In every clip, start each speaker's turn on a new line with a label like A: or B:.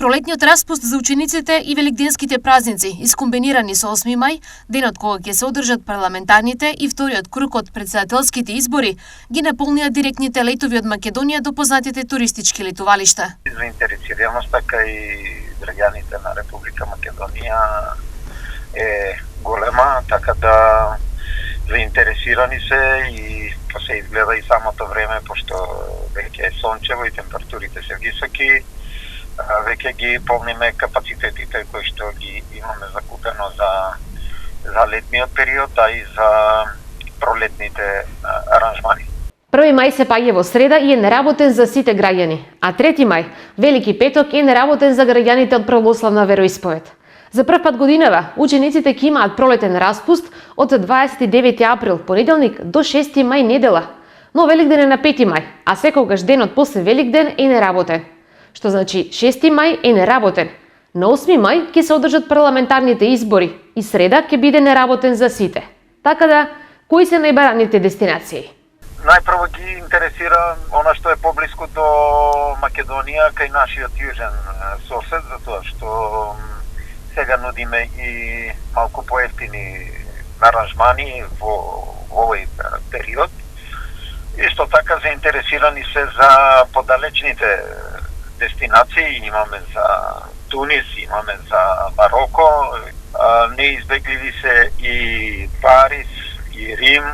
A: Пролетниот распуст за учениците и великденските празници, искомбинирани со 8 мај, денот кога ќе се одржат парламентарните и вториот круг од претседателските избори, ги наполнија директните летови од Македонија до познатите туристички летувалишта.
B: Заинтересираноста кај граѓаните на Република Македонија е голема, така да заинтересирани се и се изгледа и самото време, пошто веќе е сончево и температурите се високи, веќе ги полниме капацитетите кои што ги имаме закупено за летниот период, а и за пролетните аранжмани.
C: 1 мај се паѓа во среда и е неработен за сите граѓани, а 3 мај, Велики петок, е неработен за граѓаните од православна вероисповед. За прв пат годинава, учениците ќе имаат пролетен распуст од 29 април, понеделник, до 6 мај, недела. Но Великден е на 5 мај, а секогаш денот после Великден е неработен. Што значи 6 мај е неработен. На 8 мај ќе се одржат парламентарните избори и среда ќе биде неработен за сите. Така да, кои се најбараните дестинации?
B: Најпрво ги интересира она што е поблиску до Македонија, кај нашиот јужен сосед, затоа што сега нудиме и малку поевтини аранжмани во овој период. Исто така заинтересирани се за подалечните дестинации, имаме за Тунис, имаме за Мароко, неизбегливи се и Париз, и Рим.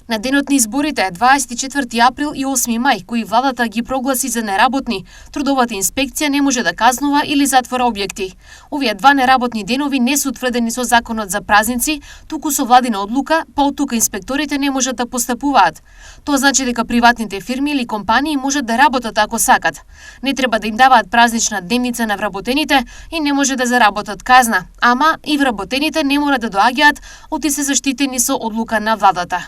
A: На денот на изборите 24 април и 8 мај, кои владата ги прогласи за неработни, трудовата инспекција не може да казнува или затвора објекти. Овие два неработни денови не се утврдени со законот за празници, туку со владина одлука, па од тука инспекторите не можат да постапуваат. Тоа значи дека приватните фирми или компании можат да работат ако сакат. Не треба да им даваат празнична дневница на вработените и не може да заработат казна, ама и вработените не мора да доаѓаат, оти се заштитени со одлука на владата.